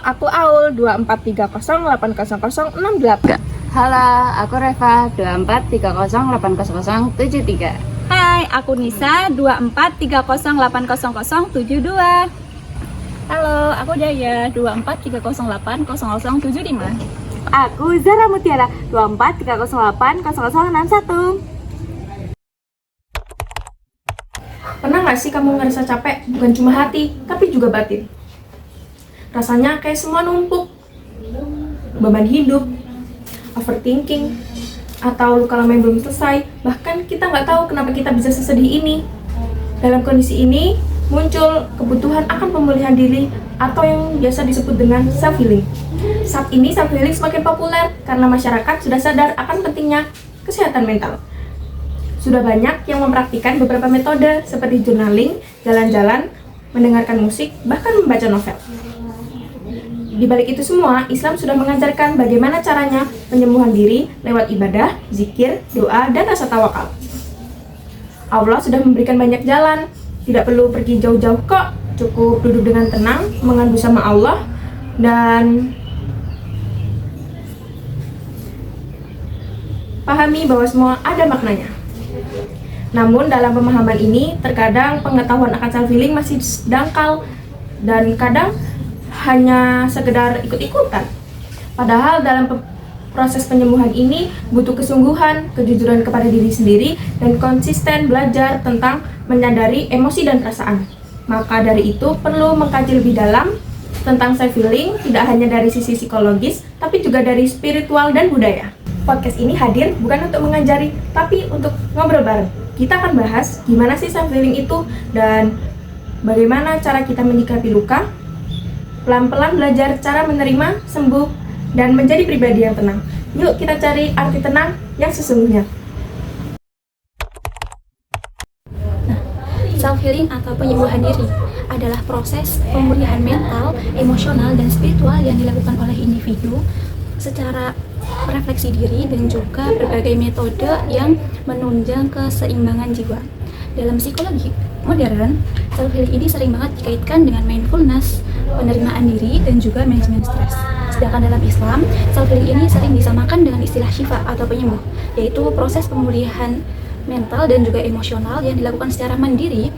aku Aul 2430800808. Halo, aku Reva 243080080073. Hai, aku Nisa 243080080072. Halo, aku Jaya 2430800075. Aku Zara Mutiara 2430800061. Pernah gak sih kamu ngerasa capek? Bukan cuma hati, tapi juga batin. Rasanya kayak semua numpuk. Beban hidup, overthinking, atau luka lama yang belum selesai. Bahkan kita nggak tahu kenapa kita bisa sesedih ini. Dalam kondisi ini, muncul kebutuhan akan pemulihan diri atau yang biasa disebut dengan self-healing. Saat ini self-healing semakin populer karena masyarakat sudah sadar akan pentingnya kesehatan mental. Sudah banyak yang mempraktikkan beberapa metode seperti journaling, jalan-jalan, mendengarkan musik, bahkan membaca novel. Di balik itu semua, Islam sudah mengajarkan bagaimana caranya penyembuhan diri lewat ibadah, zikir, doa, dan rasa tawakal. Allah sudah memberikan banyak jalan, tidak perlu pergi jauh-jauh kok, cukup duduk dengan tenang, mengadu sama Allah, dan pahami bahwa semua ada maknanya. Namun dalam pemahaman ini, terkadang pengetahuan akan self-healing masih dangkal, dan kadang hanya sekedar ikut-ikutan. Padahal dalam proses penyembuhan ini butuh kesungguhan, kejujuran kepada diri sendiri, dan konsisten belajar tentang menyadari emosi dan perasaan. Maka dari itu perlu mengkaji lebih dalam tentang self-healing, tidak hanya dari sisi psikologis, tapi juga dari spiritual dan budaya. Podcast ini hadir bukan untuk mengajari, tapi untuk ngobrol bareng. Kita akan bahas gimana sih self-healing itu, dan bagaimana cara kita menyikapi luka, pelan-pelan belajar cara menerima, sembuh, dan menjadi pribadi yang tenang. Yuk kita cari arti tenang yang sesungguhnya. Self-healing atau penyembuhan diri adalah proses pemulihan mental, emosional, dan spiritual yang dilakukan oleh individu secara refleksi diri dan juga berbagai metode yang menunjang keseimbangan jiwa. Dalam psikologi modern, self-healing ini sering banget dikaitkan dengan mindfulness, penerimaan diri, dan juga manajemen stres. Sedangkan dalam Islam, self-healing ini sering disamakan dengan istilah syifa atau penyembuh, yaitu proses pemulihan mental dan juga emosional yang dilakukan secara mandiri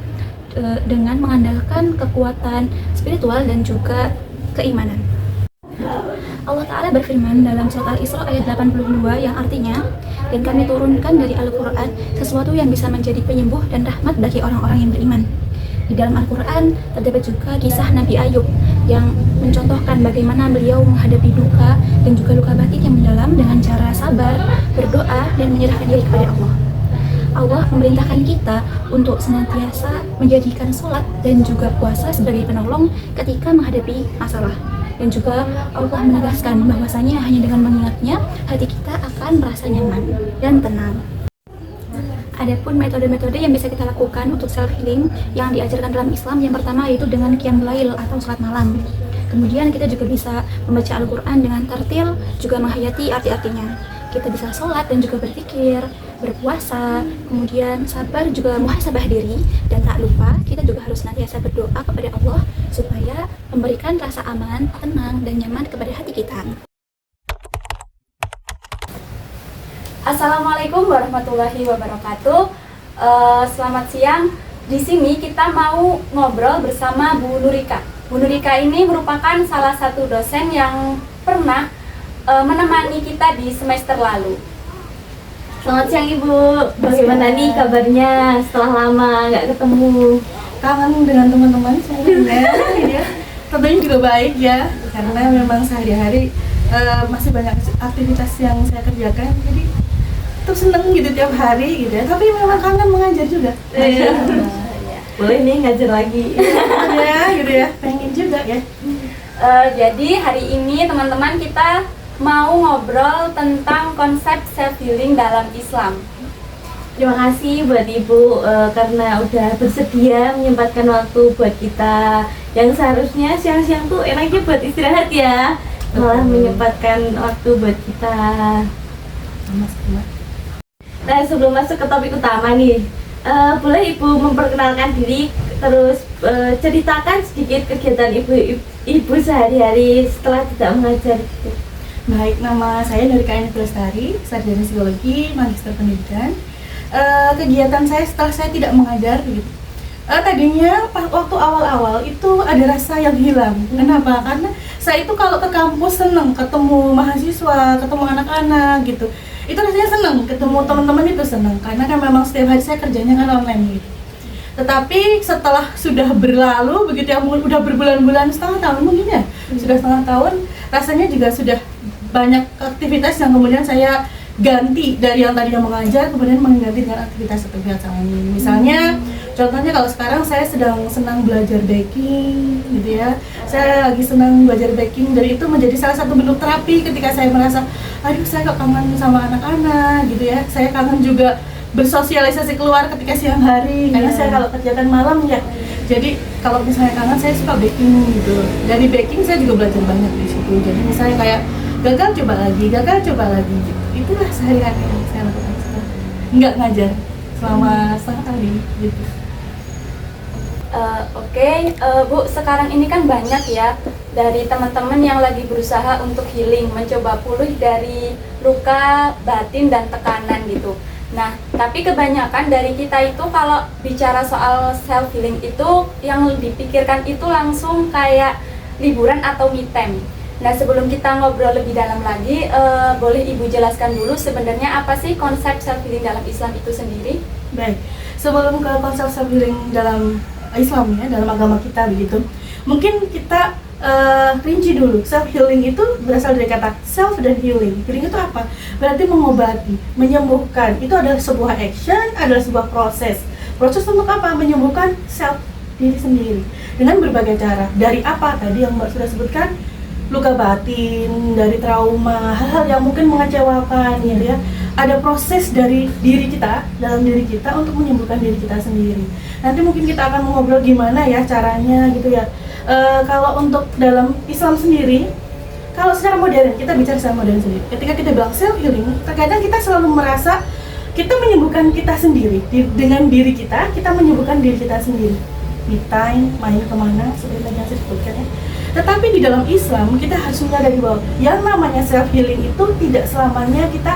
dengan mengandalkan kekuatan spiritual dan juga keimanan. Allah Ta'ala berfirman dalam surat Al-Isra ayat 82 yang artinya, dan kami turunkan dari Al-Quran sesuatu yang bisa menjadi penyembuh dan rahmat bagi orang-orang yang beriman. Di dalam Al-Quran terdapat juga kisah Nabi Ayub yang mencontohkan bagaimana beliau menghadapi duka dan juga luka batin yang mendalam dengan cara sabar, berdoa, dan menyerahkan diri kepada Allah. Allah memerintahkan kita untuk senantiasa menjadikan sholat dan juga puasa sebagai penolong ketika menghadapi masalah. Dan juga Allah menegaskan bahwasanya hanya dengan mengingatnya, hati kita akan merasa nyaman dan tenang. Adapun metode-metode yang bisa kita lakukan untuk self-healing yang diajarkan dalam Islam, yang pertama yaitu dengan qiyamul lail atau salat malam. Kemudian kita juga bisa membaca Al-Quran dengan tartil, juga menghayati arti-artinya. Kita bisa sholat dan juga berzikir, berpuasa, kemudian sabar, juga muhasabah diri, dan tak lupa kita juga harus senantiasa berdoa kepada Allah supaya memberikan rasa aman, tenang, dan nyaman kepada hati kita. Assalamualaikum warahmatullahi wabarakatuh. Selamat siang. Di sini kita mau ngobrol bersama Bu Nurika. Bu Nurika ini merupakan salah satu dosen yang pernah menemani kita di semester lalu. Selamat siang Ibu, bagaimana nih kabarnya setelah lama nggak ketemu? Kangen dengan teman-teman saya ya. Tentunya juga baik ya, karena memang sehari-hari masih banyak aktivitas yang saya kerjakan, jadi tetap seneng gitu tiap hari gitu ya. Tapi memang kangen mengajar juga. Boleh nih ngajar lagi. Ya gitu ya, pengen juga ya. Jadi hari ini teman-teman kita mau ngobrol tentang konsep self-healing dalam Islam. Terima kasih buat Ibu karena udah bersedia menyempatkan waktu buat kita yang seharusnya siang-siang tuh enaknya buat istirahat ya, malah menyempatkan waktu buat kita. Nah sebelum masuk ke topik utama nih, Boleh Ibu memperkenalkan diri, terus ceritakan sedikit kegiatan Ibu sehari-hari setelah tidak mengajar. Baik, nama saya Nurika Lestari, sarjana psikologi, magister pendidikan. Kegiatan saya setelah saya tidak mengajar gitu. Tadinya waktu awal-awal itu ada rasa yang hilang. Kenapa? Karena saya itu kalau ke kampus seneng ketemu mahasiswa, ketemu anak-anak gitu. Itu rasanya seneng, ketemu teman-teman itu seneng. Karena kan memang setiap hari saya kerjanya kan online gitu. Tetapi setelah sudah berlalu begitu ya, udah berbulan-bulan, setengah tahun mungkin ya, sudah setengah tahun, rasanya juga sudah banyak aktivitas yang kemudian saya ganti dari yang tadinya mengajar kemudian mengganti dengan aktivitas lain. Misalnya contohnya kalau sekarang saya sedang senang belajar baking gitu ya. Saya lagi senang belajar baking dan itu menjadi salah satu bentuk terapi ketika saya merasa aduh saya kok kangen sama anak-anak gitu ya. Saya kangen juga bersosialisasi keluar ketika siang hari karena saya kalau kerjakan malam ya. Jadi kalau misalnya kangen saya suka baking gitu. Dari baking saya juga belajar banyak di situ. Jadi misalnya kayak gagal coba lagi gitu. Itulah sehari-hari yang saya lakukan setelah nggak ngajar selama setengah tahun ini gitu. Oke, Bu, sekarang ini kan banyak ya dari teman-teman yang lagi berusaha untuk healing, mencoba pulih dari luka batin dan tekanan gitu. Nah, tapi kebanyakan dari kita itu kalau bicara soal self healing itu yang dipikirkan itu langsung kayak liburan atau me time. Nah, sebelum kita ngobrol lebih dalam lagi, boleh Ibu jelaskan dulu sebenarnya apa sih konsep self healing dalam Islam itu sendiri? Baik, sebelum ke konsep self healing dalam Islam ya, dalam agama kita begitu, mungkin kita rinci dulu. Self healing itu berasal dari kata self dan healing. Healing itu apa? Berarti mengobati, menyembuhkan. Itu adalah sebuah action, adalah sebuah proses. Proses untuk apa? Menyembuhkan self diri sendiri dengan berbagai cara. Dari apa tadi yang Mbak sudah sebutkan? Luka batin, dari trauma, hal-hal yang mungkin mengecewakan gitu ya. Ada proses dari diri kita, dalam diri kita untuk menyembuhkan diri kita sendiri. Nanti mungkin kita akan mengobrol gimana ya caranya gitu ya. Kalau untuk dalam Islam sendiri, kalau secara modern, kita bicara secara modern sendiri. Ketika kita bilang self healing, terkadang kita selalu merasa kita menyembuhkan kita sendiri. Dengan diri kita menyembuhkan diri kita sendiri. Me time, main kemana, seperti tadi yang saya sebutkan ya. Tetapi di dalam Islam kita harus menyadari bahwa yang namanya self healing itu tidak selamanya kita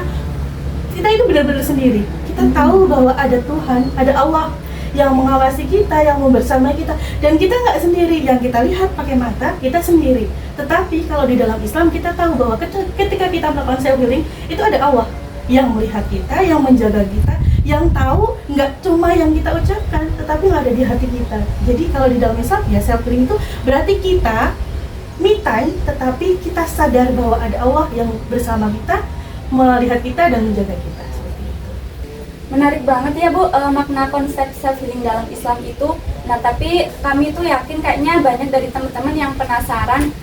itu benar-benar sendiri. Kita tahu bahwa ada Tuhan, ada Allah yang mengawasi kita, yang membersamai kita, dan kita nggak sendiri. Yang kita lihat pakai mata kita sendiri. Tetapi kalau di dalam Islam kita tahu bahwa ketika kita melakukan self healing itu ada Allah yang melihat kita, yang menjaga kita, yang tahu nggak cuma yang kita ucapkan, tetapi yang ada di hati kita. Jadi kalau di dalam Islam ya self healing itu berarti kita me time, tetapi kita sadar bahwa ada Allah yang bersama kita, melihat kita dan menjaga kita. Seperti itu. Menarik banget ya Bu, makna konsep self healing dalam Islam itu. Nah, tapi kami tuh yakin kayaknya banyak dari teman-teman yang penasaran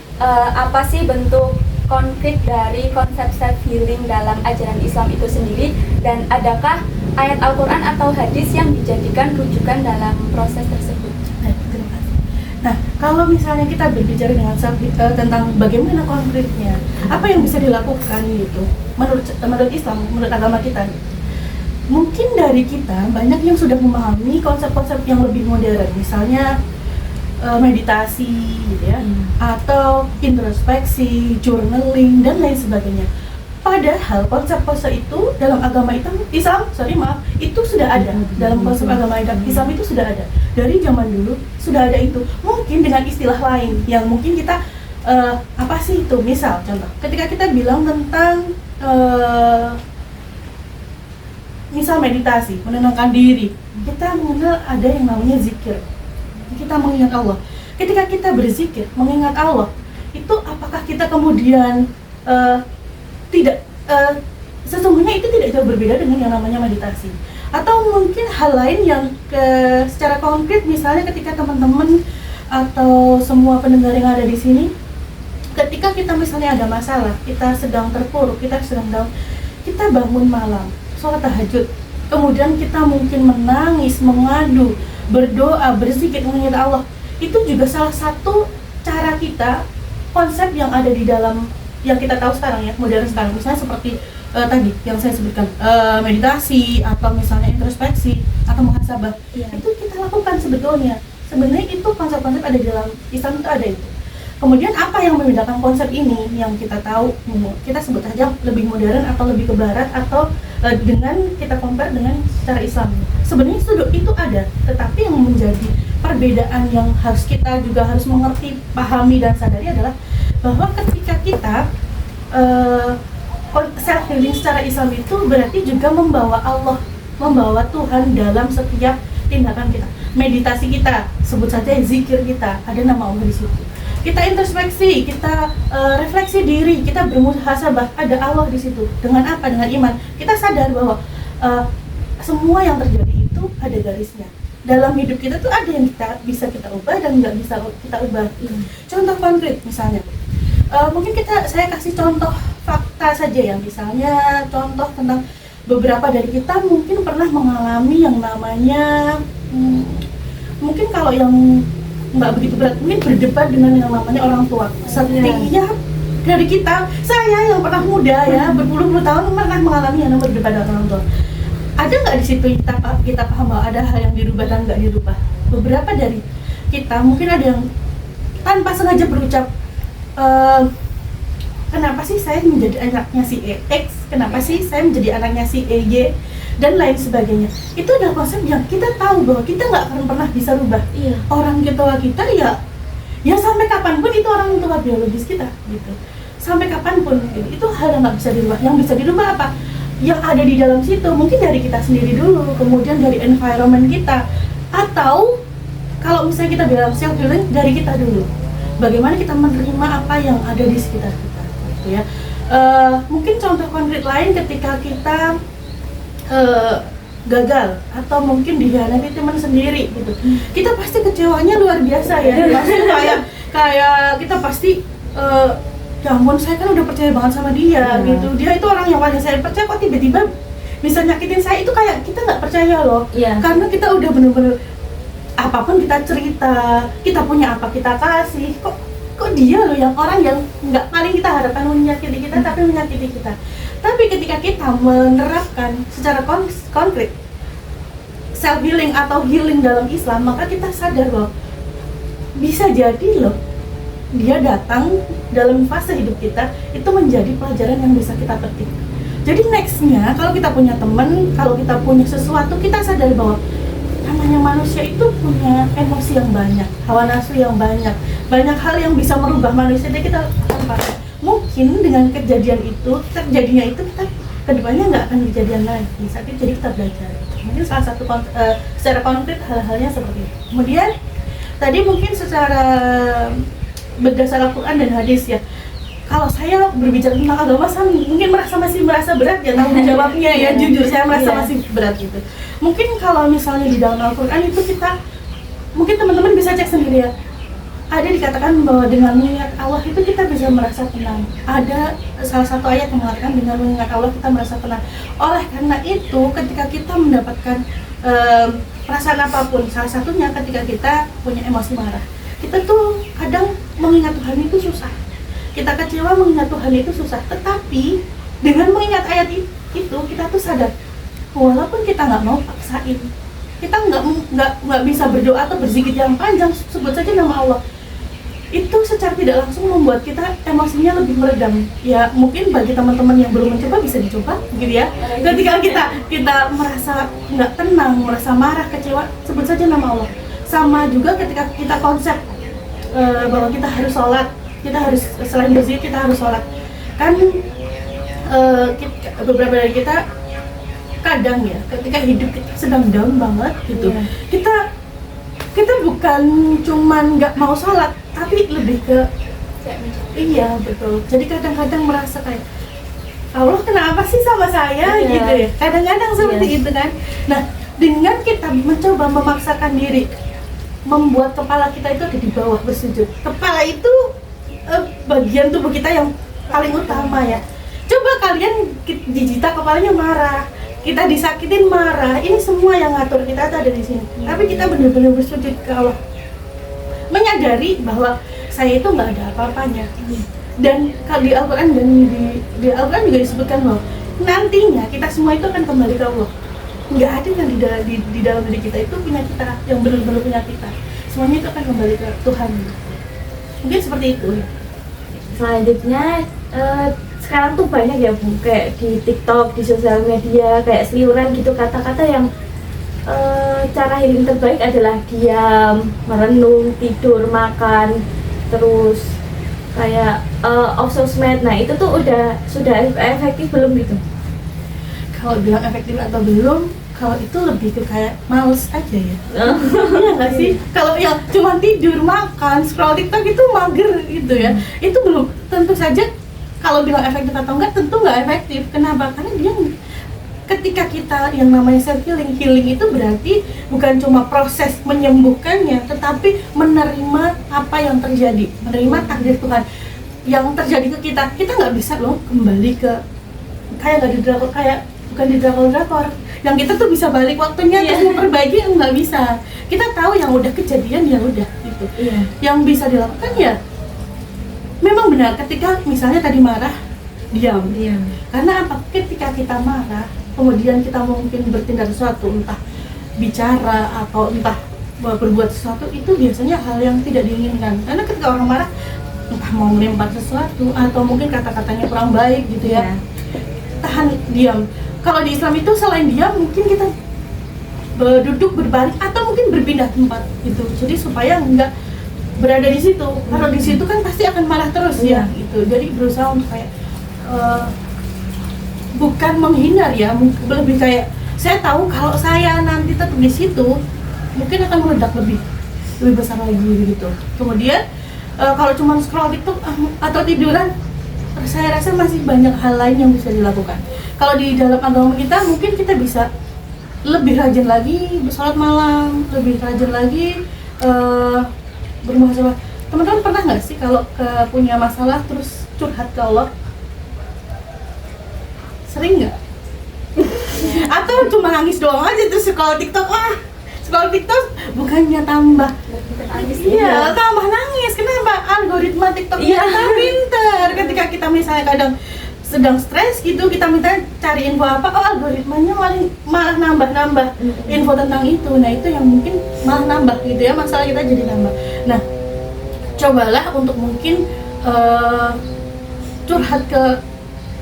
apa sih bentuk konkret dari konsep self healing dalam ajaran Islam itu sendiri, dan adakah ayat Al-Quran atau hadis yang dijadikan rujukan dalam proses tersebut? Nah, kalau misalnya kita berbicara dengan tentang bagaimana konkretnya, apa yang bisa dilakukan gitu, menurut Islam, menurut agama kita, mungkin dari kita banyak yang sudah memahami konsep-konsep yang lebih modern, misalnya meditasi gitu ya, atau introspeksi, journaling dan lain sebagainya. Padahal konsep-konsep itu dalam agama Islam itu sudah ada. Dalam konsep agama Islam itu sudah ada. Dari zaman dulu sudah ada itu. Mungkin dengan istilah lain yang mungkin kita apa sih itu? Misal contoh, ketika kita bilang tentang misal meditasi, menenangkan diri, kita mengenal ada yang namanya zikir. Kita mengingat Allah. Ketika kita berzikir, mengingat Allah, itu apakah kita kemudian tidak sesungguhnya itu tidak jauh berbeda dengan yang namanya meditasi, atau mungkin hal lain yang secara konkret, misalnya ketika teman-teman atau semua pendengar yang ada di sini, ketika kita misalnya ada masalah, kita sedang terpuruk, kita sedang down, kita bangun malam, sholat tahajud, kemudian kita mungkin menangis, mengadu, berdoa, berzikir, mengingat Allah, itu juga salah satu cara kita, konsep yang ada di dalam yang kita tahu sekarang ya, modern sekarang, misalnya seperti tadi yang saya sebutkan, meditasi atau misalnya introspeksi, atau muhasabah. Itu kita lakukan sebetulnya. Sebenarnya itu konsep-konsep ada di dalam Islam, itu ada itu. Kemudian apa yang membedakan konsep ini yang kita tahu, kita sebut saja lebih modern atau lebih ke barat, atau dengan kita compare dengan secara Islam. Sebenarnya itu ada, tetapi yang menjadi perbedaan yang harus kita juga harus mengerti, pahami dan sadari adalah bahwa ketika kita self healing secara Islam itu berarti juga membawa Allah, membawa Tuhan dalam setiap tindakan kita. Meditasi kita, sebut saja zikir kita, ada nama Allah di situ. Kita introspeksi, kita refleksi diri, kita bermuhasabah, ada Allah di situ. Dengan apa? Dengan iman. Kita sadar bahwa semua yang terjadi itu ada garisnya. Dalam hidup kita tuh ada yang bisa kita ubah dan nggak bisa kita ubah. Contoh konkret misalnya, mungkin saya kasih contoh fakta saja ya. Misalnya contoh tentang beberapa dari kita mungkin pernah mengalami yang namanya mungkin kalau yang nggak begitu berat, mungkin berdebat dengan yang namanya orang tua. Setiap dari kita, saya yang pernah muda ya, berpuluh-puluh tahun pernah mengalami yang namanya berdebat dengan orang tua. Ada nggak di situ kita paham bahwa ada hal yang dirubah dan nggak dirubah? Beberapa dari kita mungkin ada yang tanpa sengaja berucap, kenapa sih saya menjadi anaknya si X, kenapa sih saya menjadi anaknya si Y, dan lain sebagainya. Itu adalah konsep yang kita tahu bahwa kita nggak akan pernah bisa rubah. Orang tua kita ya sampai kapanpun itu orang tua biologis kita gitu. Sampai kapanpun gitu. Itu hal yang nggak bisa dirubah. Yang bisa dirubah apa? Yang ada di dalam situ mungkin dari kita sendiri dulu, kemudian dari environment kita, atau kalau misalnya kita bilang self healing dari kita dulu. Bagaimana kita menerima apa yang ada di sekitar kita, gitu ya. Mungkin contoh konkret lain ketika kita gagal atau mungkin dikhianati teman sendiri gitu, kita pasti kecewanya luar biasa ya. Maksudnya kayak kita pasti ya ampun, saya kan udah percaya banget sama dia gitu, dia itu orang yang paling saya percaya, kok tiba-tiba bisa nyakitin saya. Itu kayak kita nggak percaya loh, karena kita udah bener-bener apapun kita cerita, kita punya apa kita kasih, kok dia loh yang orang yang nggak paling kita harapkan menyakiti kita tapi menyakiti kita. Tapi ketika kita menerapkan secara konkret self healing atau healing dalam Islam, maka kita sadar bahwa bisa jadi loh dia datang dalam fase hidup kita itu menjadi pelajaran yang bisa kita petik. Jadi nextnya kalau kita punya teman, kalau kita punya sesuatu, kita sadar bahwa namanya manusia itu punya emosi yang banyak, hawa nafsu yang banyak hal yang bisa merubah manusia. Jadi kita mungkin dengan kejadian itu, terjadinya itu, kita kedepannya nggak akan kejadian lagi. Tapi jadi kita belajar. Mungkin salah satu secara konkret hal-halnya seperti itu. Kemudian tadi mungkin secara berdasar Al-Quran dan hadis ya. Kalau saya berbicara tentang agama, saya mungkin masih merasa berat ya tanggung jawabnya ya. Jujur saya merasa masih berat gitu. Mungkin kalau misalnya di dalam Al-Quran itu kita, mungkin teman-teman bisa cek sendiri ya. Ada dikatakan bahwa dengan mengingat Allah itu kita bisa merasa tenang. Ada salah satu ayat yang mengatakan dengan mengingat Allah kita merasa tenang. Oleh karena itu ketika kita mendapatkan perasaan apapun, salah satunya ketika kita punya emosi marah, kita tuh kadang mengingat Tuhan itu susah. Kita kecewa mengingat Tuhan itu susah. Tetapi dengan mengingat ayat itu kita tuh sadar, walaupun kita nggak mau paksain, kita nggak bisa berdoa atau berzikir yang panjang, sebut saja nama Allah, itu secara tidak langsung membuat kita emosinya lebih meredam. Ya mungkin bagi teman-teman yang belum mencoba bisa dicoba gitu ya. Ketika kita merasa nggak tenang, merasa marah, kecewa, sebut saja nama Allah. Sama juga ketika kita konsep bahwa kita harus sholat, kita harus selain berzikir kita harus sholat. Kan beberapa dari kita kadang ya ketika hidup kita sedang down banget gitu, kita bukan cuman nggak mau sholat, tapi lebih ke iya betul. Jadi kadang-kadang merasa kayak Allah kenapa sih sama saya gitu ya. Kadang-kadang seperti itu kan. Nah dengan kita mencoba memaksakan diri, membuat kepala kita itu ada di bawah bersujud. Kepala itu bagian tubuh kita yang paling utama ya. Coba kalian dijita kepalanya marah, kita disakitin marah, ini semua yang ngatur kita ada di sini. Tapi kita benar-benar bersujud ke Allah, menyadari bahwa saya itu nggak ada apa-apanya. Dan kalau di Al-Quran dan di Al-Quran juga disebutkan bahwa nantinya kita semua itu akan kembali ke Allah. nggak ada yang di dalam diri kita itu punya kita, yang benar-benar punya kita. Semuanya itu akan kembali ke Tuhan. Mungkin seperti itu. Selanjutnya sekarang tuh banyak ya Bu, kayak di TikTok, di sosial media, kayak seliuran gitu kata-kata yang cara healing terbaik adalah diam, merenung, tidur, makan, terus kayak off sosmed. Nah itu tuh sudah efektif belum gitu? Kalau bilang efektif atau belum, kalau itu lebih ke kayak males aja ya. Iya nggak sih? Kalau yang cuma tidur, makan, scroll TikTok itu mager gitu ya. Itu belum, tentu saja kalau bilang efektif atau enggak, tentu nggak efektif. Kenapa? Karena dia ketika kita yang namanya self healing itu berarti bukan cuma proses menyembuhkannya, tetapi menerima apa yang terjadi, menerima takdir Tuhan yang terjadi ke kita. Kita nggak bisa loh kembali ke kayak nggak di drakor, kayak bukan di drakor yang kita tuh bisa balik waktunya terus memperbaiki, nggak bisa. Kita tahu yang udah kejadian ya udah gitu. Yang bisa dilakukan ya memang benar ketika misalnya tadi marah, diam. Karena apa? Ketika kita marah, kemudian kita mungkin bertindak sesuatu, entah bicara atau entah berbuat sesuatu, itu biasanya hal yang tidak diinginkan. Karena ketika orang marah, entah mau melempar sesuatu atau mungkin kata-katanya kurang baik gitu ya. Tahan, diam. Kalau di Islam itu selain diam, mungkin kita duduk, berbaring, atau mungkin berpindah tempat gitu. Jadi supaya enggak berada di situ. Kalau di situ kan pasti akan marah terus ya gitu. Jadi berusaha untuk kayak bukan menghindar ya, lebih kayak saya tahu kalau saya nanti tetap di situ mungkin akan meledak lebih besar lagi gitu. Kemudian kalau cuma scroll TikTok atau tiduran, saya rasa masih banyak hal lain yang bisa dilakukan. Kalau di dalam agama kita mungkin kita bisa lebih rajin lagi sholat malam, lebih rajin lagi bermuhasabah. Teman-teman pernah nggak sih kalau punya masalah terus curhat ke Allah? Sering nggak? Atau cuma nangis doang aja terus scroll TikTok? Scroll TikTok bukannya tambah tambah nangis. Kenapa? Algoritma TikTok kita pinter. Ketika kita misalnya kadang sedang stres gitu, kita minta cari info apa, algoritmanya malah nambah info tentang itu. Nah itu yang mungkin malah nambah gitu ya, masalah kita jadi nambah. Nah cobalah untuk mungkin curhat ke,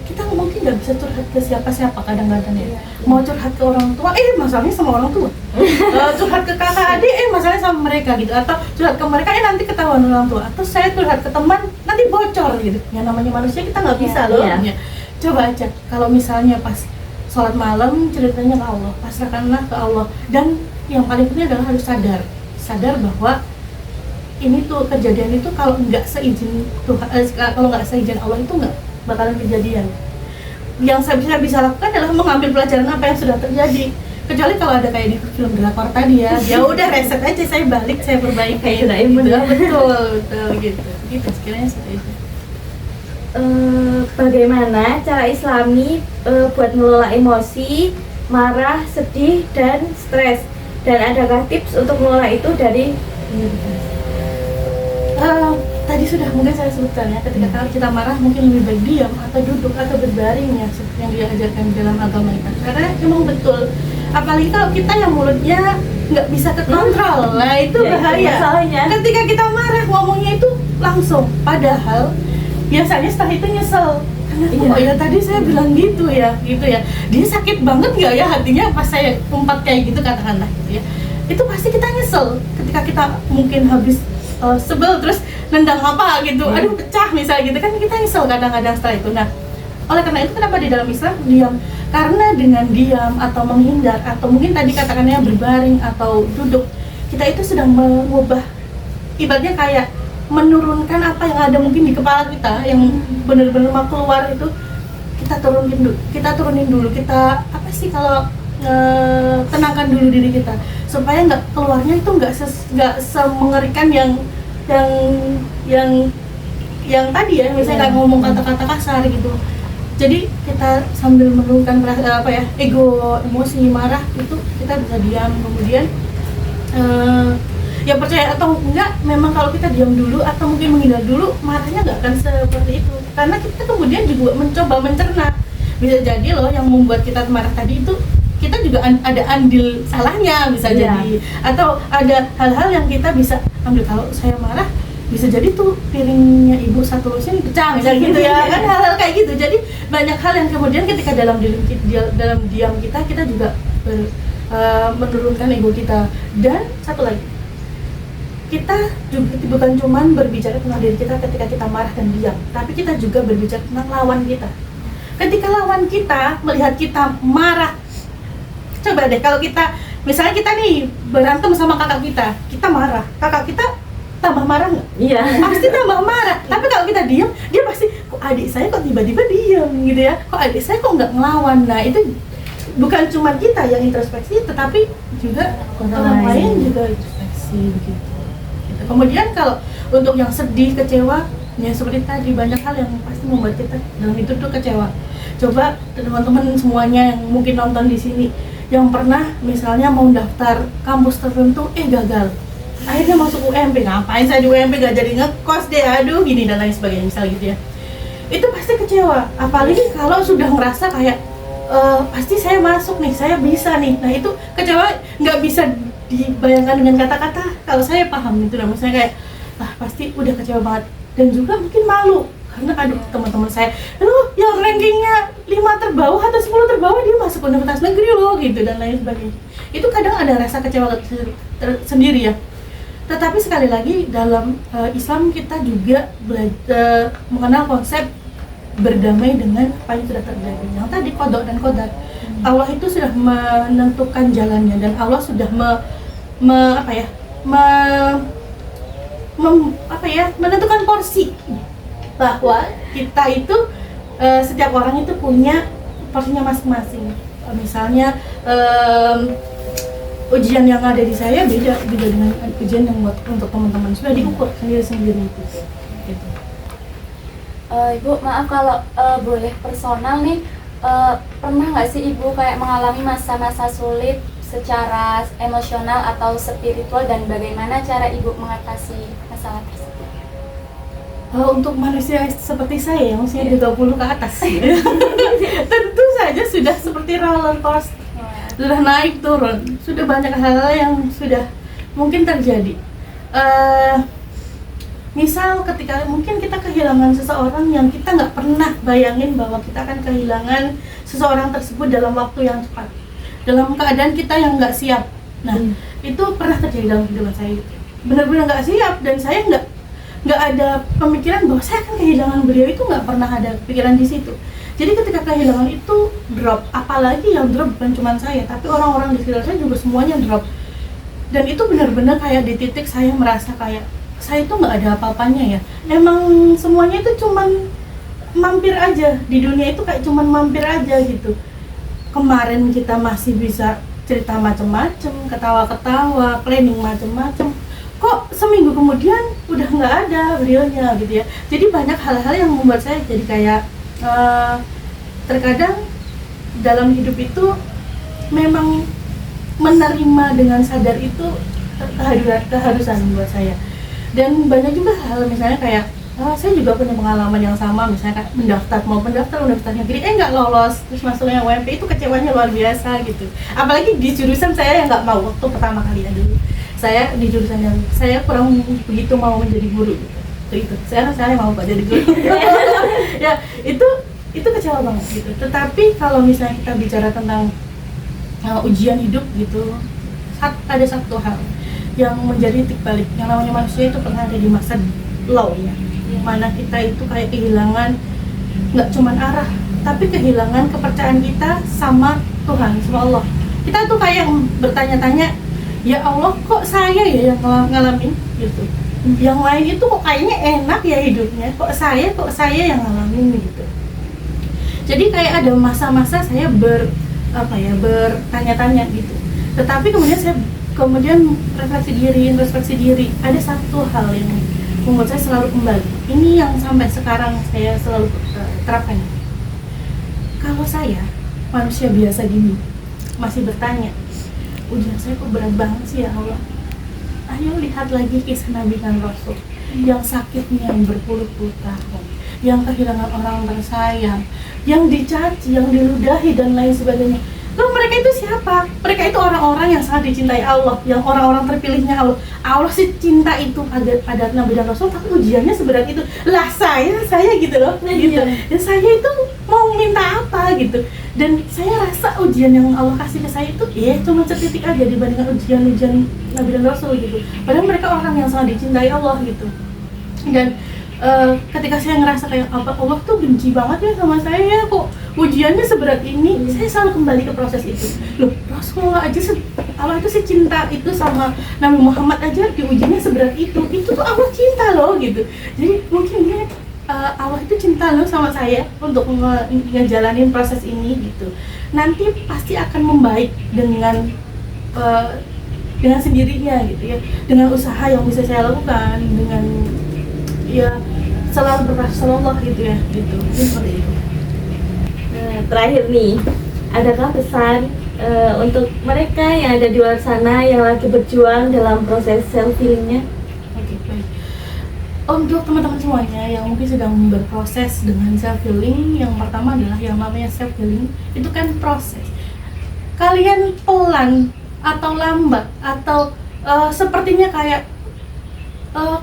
kita mungkin nggak bisa curhat ke siapa-siapa kadang-kadang ya. Mau curhat ke orang tua, masalahnya sama orang tua. Curhat ke kakak adik, masalahnya sama mereka gitu. Atau curhat ke mereka, nanti ketahuan orang tua. Atau saya curhat ke teman, nanti bocor gitu. Yang namanya manusia kita nggak bisa loh. Ya. Coba aja, kalau misalnya pas sholat malam ceritanya ke Allah, pasrahkanlah ke Allah. Dan yang paling penting adalah harus sadar bahwa ini tuh kejadian itu kalau nggak seizin Tuhan, kalau nggak seizin Allah itu nggak bakalan kejadian. Yang saya bisa lakukan adalah mengambil pelajaran apa yang sudah terjadi. Kecuali kalau ada kayak di film drakor tadi ya udah reset aja, saya balik, saya perbaiki kayak gitu. Betul gitu. Gitu sekiranya seperti itu. Bagaimana cara Islami buat mengelola emosi, marah, sedih, dan stres? Dan adakah tips untuk mengelola itu dari tadi sudah mungkin saya sebutkan ya, ketika kalau kita marah mungkin lebih baik diam atau duduk atau berbaring ya, seperti yang diajarkan di dalam agama kita. Karena memang betul, apalagi kalau kita yang mulutnya nggak bisa kekontrol, nah itu bahaya. Ketika kita marah ngomongnya itu langsung, padahal biasanya setelah itu nyesel. Karena ya tadi saya bilang gitu ya, dia sakit banget nggak ya hatinya pas saya umpat kayak gitu katakanlah gitu ya. Itu pasti kita nyesel ketika kita mungkin habis sebel terus nendang apa gitu, aduh pecah misalnya gitu kan, kita nyesel kadang-kadang setelah itu. Nah oleh karena itu kenapa di dalam Islam diam? Karena dengan diam atau menghindar atau mungkin tadi katakannya berbaring atau duduk, kita itu sedang mengubah, ibaratnya kayak menurunkan apa yang ada mungkin di kepala kita yang benar-benar mau keluar itu, kita turunin dulu, kita apa sih kalau tenangkan dulu diri kita supaya nggak keluarnya itu nggak semengerikan yang tadi ya, misalnya kayak ngomong kata-kata kasar gitu. Jadi kita sambil menurunkan ego, emosi, marah itu kita bisa diam, kemudian ya percaya atau enggak, memang kalau kita diam dulu atau mungkin menghindar dulu, marahnya nggak akan seperti itu. Karena kita kemudian juga mencoba mencerna, bisa jadi loh yang membuat kita marah tadi itu kita juga ada andil salahnya bisa jadi, atau ada hal-hal yang kita bisa ambil. Kalau saya marah bisa jadi tuh piringnya ibu satu lusin pecah misalnya gitu ya kan, hal-hal kayak gitu. Jadi banyak hal yang kemudian ketika dalam diam kita juga menurunkan ego kita. Dan satu lagi, kita juga bukan cuman berbicara tentang diri kita ketika kita marah dan diam, tapi kita juga berbicara tentang lawan kita. Ketika lawan kita melihat kita marah, coba deh kalau kita misalnya kita nih berantem sama kakak kita marah, kakak kita tambah marah nggak? Iya. Pasti tambah marah. Tapi kalau kita diam, dia pasti kok adik saya kok tiba-tiba diam gitu ya, kok adik saya kok nggak ngelawan. Nah itu bukan cuma kita yang introspeksi, tetapi juga orang lain juga introspeksi begitu. Kemudian kalau untuk yang sedih, kecewa, ya seperti tadi banyak hal yang pasti membuat kita dalam itu tuh kecewa. Coba teman-teman semuanya yang mungkin nonton di sini yang pernah misalnya mau daftar kampus tertentu gagal, akhirnya masuk UMP, ngapain saya di UMP, gak jadi ngekos deh, aduh gini dan lain sebagainya misal gitu ya. Itu pasti kecewa, apalagi kalau sudah ngerasa kayak pasti saya masuk nih, saya bisa nih. Nah itu kecewa nggak bisa dibayangkan dengan kata-kata. Kalau saya paham itu, namanya saya kayak pasti udah kecewa banget, dan juga mungkin malu karena aduh teman-teman saya loh yang rankingnya 5 terbawah atau 10 terbawah dia masuk universitas negeri loh gitu dan lain sebagainya. Itu kadang ada rasa kecewa sendiri ya. Tetapi sekali lagi dalam Islam kita juga mengenal konsep berdamai dengan apa yang sudah terjadi. Yang tadi qada dan qadar, Allah itu sudah menentukan jalannya, dan Allah sudah menentukan porsi, bahwa kita itu setiap orang itu punya porsinya masing-masing. Misalnya ujian yang ada di saya beda dengan ujian yang buat untuk teman-teman, sudah diukur sendiri-sendiri itu. Gitu. Ibu maaf kalau boleh personal nih, pernah nggak sih Ibu kayak mengalami masa-masa sulit secara emosional atau spiritual, dan bagaimana cara Ibu mengatasi masalah tersebut? Untuk manusia seperti saya yang usia 30 ke atas tentu saja sudah seperti roller coaster, sudah naik turun, sudah banyak hal-hal yang sudah mungkin terjadi. Misal ketika mungkin kita kehilangan seseorang yang kita nggak pernah bayangin bahwa kita akan kehilangan seseorang tersebut dalam waktu yang cepat, dalam keadaan kita yang nggak siap. Nah itu pernah terjadi dalam kehidupan saya, benar-benar nggak siap, dan saya nggak ada pemikiran bahwa saya akan kehilangan beliau, itu nggak pernah ada pikiran di situ. Jadi ketika kehilangan itu drop, apalagi yang drop bukan cuma saya, tapi orang-orang di sekitar saya juga semuanya drop. Dan itu benar-benar kayak di titik saya merasa kayak saya itu nggak ada apa-apanya ya. Emang semuanya itu cuman mampir aja di dunia itu, kayak cuman mampir aja gitu. Kemarin kita masih bisa cerita macem-macem, ketawa-ketawa, planning macem-macem. Kok seminggu kemudian udah nggak ada beliaunya gitu ya. Jadi banyak hal-hal yang membuat saya jadi kayak terkadang dalam hidup itu memang menerima dengan sadar itu keharusan buat saya. Dan banyak juga hal misalnya kayak saya juga punya pengalaman yang sama, misalnya kayak mau pendaftar negeri nggak lolos, terus masuknya UMP, itu kecewanya luar biasa gitu. Apalagi di jurusan saya yang nggak mau waktu pertama kali dulu. Saya di jurusan yang saya kurang begitu mau menjadi guru gitu. Itu saya mau Pak jadi guru. Ya itu kecewa banget gitu. Tetapi kalau misalnya kita bicara tentang ujian hidup gitu, ada satu hal yang menjadi titik balik. Yang namanya manusia itu pernah ada di masa low ya, mana kita itu kayak kehilangan nggak cuman arah, tapi kehilangan kepercayaan kita sama Tuhan, sama Allah. Kita tuh kayak bertanya-tanya, ya Allah kok saya ya yang ngalamin gitu, yang lain itu kok kayaknya enak ya hidupnya, kok saya yang ngalamin gitu. Jadi kayak ada masa-masa saya bertanya-tanya gitu. Tetapi kemudian saya introspeksi diri, ada satu hal yang membuat saya selalu kembali. Ini yang sampai sekarang saya selalu terapkan. Kalau saya manusia biasa gini masih bertanya, ujian saya kok berat banget sih ya Allah. Ayo lihat lagi kisah Nabi dan Rasul yang sakitnya yang berpuluh-puluh tahun, yang kehilangan orang tersayang, yang dicaci, yang diludahi dan lain sebagainya. Loh, mereka itu siapa? Mereka itu orang-orang yang sangat dicintai Allah, yang orang-orang terpilihnya Allah. Allah sih cinta itu pada Nabi dan Rasul, tapi ujiannya seberat itu. Lah saya gitu loh, gitu. Dan saya itu mau minta apa gitu. Dan saya rasa ujian yang Allah kasih ke saya itu ya cuma setitik aja dibandingkan ujian-ujian Nabi dan Rasul gitu. Padahal mereka orang yang sangat dicintai Allah gitu. Dan ketika saya ngerasa kayak apa Allah tuh benci banget ya sama saya ya, kok ujiannya seberat ini, saya selalu kembali ke proses itu. Loh, Rasulullah aja Allah itu sih cinta itu sama Nabi Muhammad aja diujinya seberat itu tuh Allah cinta loh gitu. Jadi mungkin dia Allah itu cinta loh sama saya untuk ngejalanin proses ini gitu. Nanti pasti akan membaik dengan sendirinya gitu ya, dengan usaha yang bisa saya lakukan, dengan ya selalu berrasulullah gitu ya gitu. Seperti itu. Nah, terakhir nih, adakah pesan untuk mereka yang ada di luar sana yang lagi berjuang dalam proses self healingnya? Oke, baik. Untuk teman-teman semuanya yang mungkin sedang berproses dengan self healing, yang pertama adalah yang namanya self healing itu kan proses. Kalian pelan atau lambat atau sepertinya kayak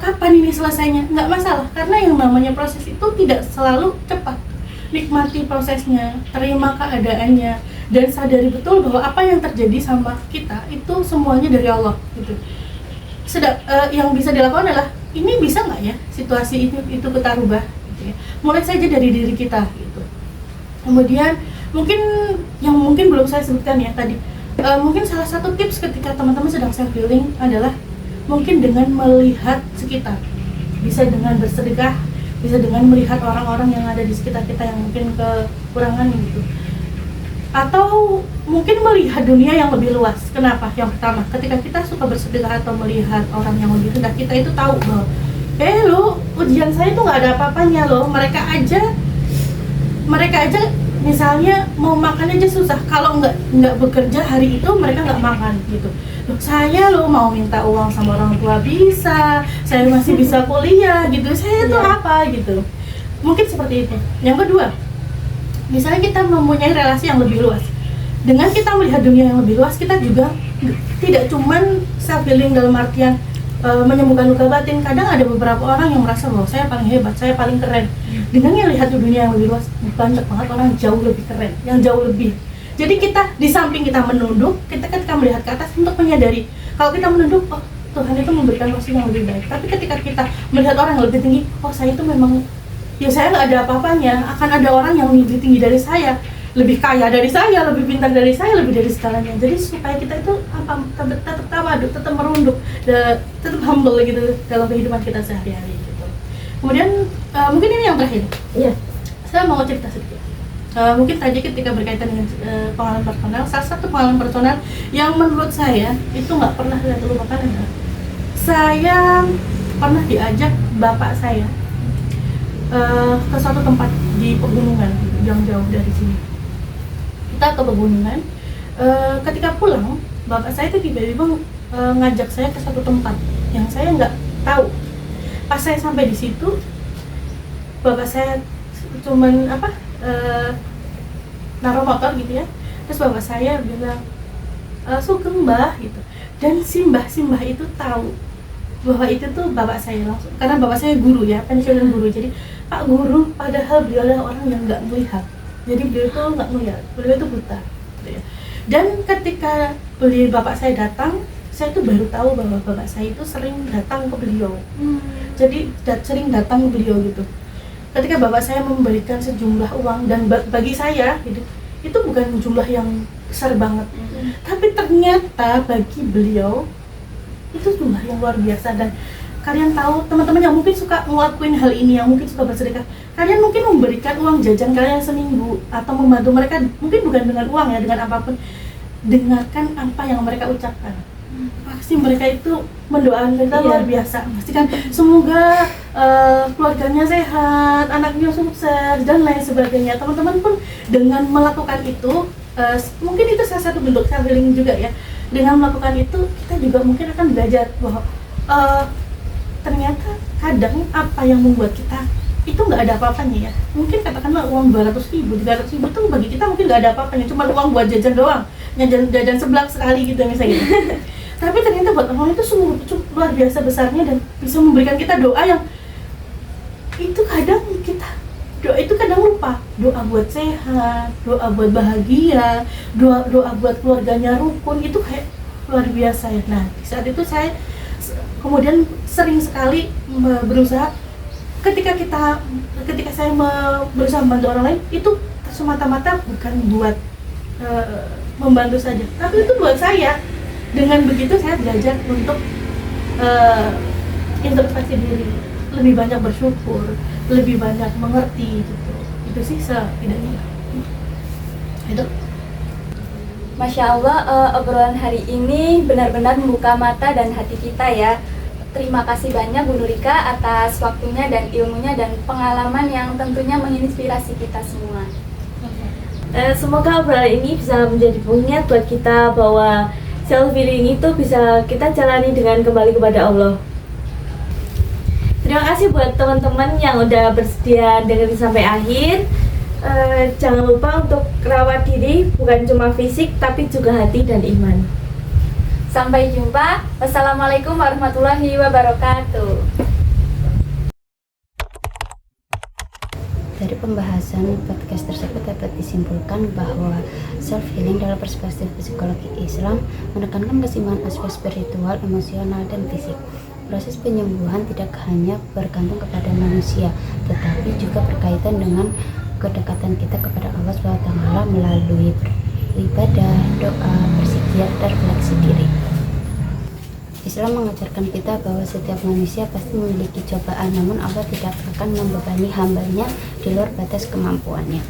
kapan ini selesainya, nggak masalah, karena yang namanya proses itu tidak selalu cepat. Nikmati prosesnya, terima keadaannya, dan sadari betul bahwa apa yang terjadi sama kita itu semuanya dari Allah gitu. Yang bisa dilakukan adalah ini bisa nggak ya situasi itu kita rubah gitu ya. Mulai saja dari diri kita gitu. Kemudian mungkin belum saya sebutkan ya tadi, mungkin salah satu tips ketika teman-teman sedang self healing adalah mungkin dengan melihat sekitar, bisa dengan bersedekah, bisa dengan melihat orang-orang yang ada di sekitar kita yang mungkin kekurangan gitu, atau mungkin melihat dunia yang lebih luas. Kenapa? Yang pertama, ketika kita suka bersedekah atau melihat orang yang lebih rendah, kita itu tahu bahwa lo ujian saya itu nggak ada apa-apanya loh, mereka aja misalnya mau makan aja susah, kalau nggak bekerja hari itu mereka nggak makan gitu. Loh, saya mau minta uang sama orang tua bisa, saya masih bisa kuliah gitu, saya tuh apa gitu. Mungkin seperti itu. Yang kedua, misalnya kita mempunyai relasi yang lebih luas. Dengan kita melihat dunia yang lebih luas, kita juga tidak cuman self healing dalam artian menyembuhkan luka batin. Kadang ada beberapa orang yang merasa bahwa saya paling hebat, saya paling keren. Dengan yang lihat dunia yang lebih luas, banyak banget orang jauh lebih keren, yang jauh lebih. Jadi kita di samping kita menunduk, kita ketika melihat ke atas untuk menyadari kalau kita menunduk, oh Tuhan itu memberikan posisi yang lebih baik. Tapi ketika kita melihat orang yang lebih tinggi, oh saya itu memang ya saya nggak ada apa-apanya, akan ada orang yang lebih tinggi dari saya, lebih kaya dari saya, lebih pintar dari saya, lebih dari segalanya. Jadi supaya kita itu tetap tawaduk, tetap merunduk, tetap humble gitu dalam kehidupan kita sehari-hari gitu. Kemudian mungkin ini yang terakhir. Iya. Saya mau cerita sedikit. Mungkin tadi ketika berkaitan dengan pengalaman personal, salah satu pengalaman personal yang menurut saya itu nggak pernah saya terlupakan adalah saya pernah diajak bapak saya ke suatu tempat di pegunungan yang jauh dari sini. Kita ke pegunungan, ketika pulang bapak saya itu tiba-tiba ngajak saya ke suatu tempat yang saya nggak tahu. Pas saya sampai di situ, bapak saya cuman naruh motor gitu ya, terus bapak saya bilang Sugeng Mbah gitu, dan si mbah itu tahu bahwa itu tuh bapak saya langsung, karena bapak saya guru ya, pensiunan guru, jadi Pak Guru, padahal beliau adalah orang yang nggak melihat, jadi beliau itu nggak melihat, beliau itu buta gitu ya. Dan ketika bapak saya datang, saya tuh baru tahu bahwa bapak saya itu sering datang ke beliau, jadi sering datang ke beliau gitu. Ketika bapak saya memberikan sejumlah uang, dan bagi saya gitu, itu bukan jumlah yang besar banget, tapi ternyata bagi beliau itu jumlah yang luar biasa. Dan kalian tahu, teman-teman yang mungkin suka ngelakuin hal ini, yang mungkin suka bersedekah, kalian mungkin memberikan uang jajan kalian seminggu atau membantu mereka, mungkin bukan dengan uang ya, dengan apapun. Dengarkan apa yang mereka ucapkan, pasti mereka itu mendoakan kita luar biasa. Pastikan semoga keluarganya sehat, anaknya sukses, dan lain sebagainya. Teman-teman pun dengan melakukan itu, mungkin itu salah satu bentuk self healing juga ya. Dengan melakukan itu, kita juga mungkin akan belajar bahwa ternyata kadang apa yang membuat kita itu nggak ada apa-apanya ya. Mungkin katakanlah uang 200.000, 300.000 tuh bagi kita mungkin nggak ada apa-apanya, cuma uang buat jajan doang, jajan seblak sekali gitu misalnya gitu. Tapi ternyata buat orang itu sungguh luar biasa besarnya dan bisa memberikan kita doa yang itu kadang kita doa itu kadang lupa. Doa buat sehat, doa buat bahagia, doa buat keluarganya rukun, itu kayak luar biasa ya. Nah, di saat itu saya kemudian sering sekali berusaha ketika saya berusaha membantu orang lain, itu semata-mata bukan buat membantu saja, tapi itu buat saya. Dengan begitu saya belajar untuk introspeksi diri, lebih banyak bersyukur, lebih banyak mengerti gitu. Itu sih setidaknya. Itu. Masya Allah, obrolan hari ini benar-benar membuka mata dan hati kita ya. Terima kasih banyak Bu Nurika atas waktunya dan ilmunya dan pengalaman yang tentunya menginspirasi kita semua. Semoga obrolan ini bisa menjadi pengingat buat kita bahwa self healing itu bisa kita jalani dengan kembali kepada Allah. Terima kasih buat teman-teman yang udah bersedia dengerin sampai akhir. Jangan lupa untuk rawat diri, bukan cuma fisik tapi juga hati dan iman. Sampai jumpa. Wassalamualaikum warahmatullahi wabarakatuh. Dari pembahasan podcast tersebut dapat disimpulkan bahwa self healing dalam perspektif psikologi Islam menekankan keseimbangan aspek spiritual, emosional, dan fisik. Proses penyembuhan tidak hanya bergantung kepada manusia, tetapi juga berkaitan dengan kedekatan kita kepada Allah SWT melalui beribadah, doa, berzikir, dan refleksi diri. Islam mengajarkan kita bahwa setiap manusia pasti memiliki cobaan, namun Allah tidak akan membebani hambanya di luar batas kemampuannya.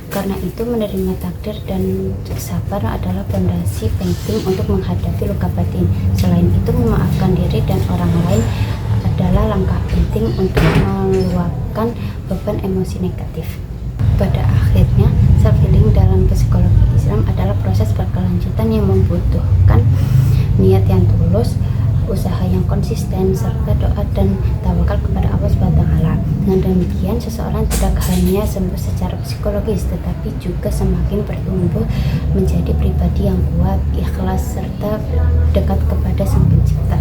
Karena itu, menerima takdir dan sabar adalah fondasi penting untuk menghadapi luka batin. Selain itu, memaafkan diri dan orang lain adalah langkah penting untuk meluapkan beban emosi negatif. Pada akhirnya, self healing dalam psikologi Islam adalah proses berkelanjutan yang membutuhkan niat yang tulus, usaha yang konsisten, serta doa dan tawakal kepada Allah SWT. Dengan demikian, seseorang tidak hanya sembuh secara psikologis, tetapi juga semakin bertumbuh menjadi pribadi yang kuat, ikhlas, serta dekat kepada Sang Pencipta.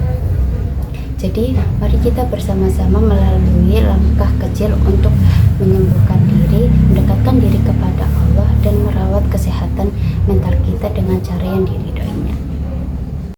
Jadi, mari kita bersama-sama melalui langkah kecil untuk menyembuhkan diri, mendekatkan diri kepada Allah, dan merawat kesehatan mental kita dengan cara yang diridhoi.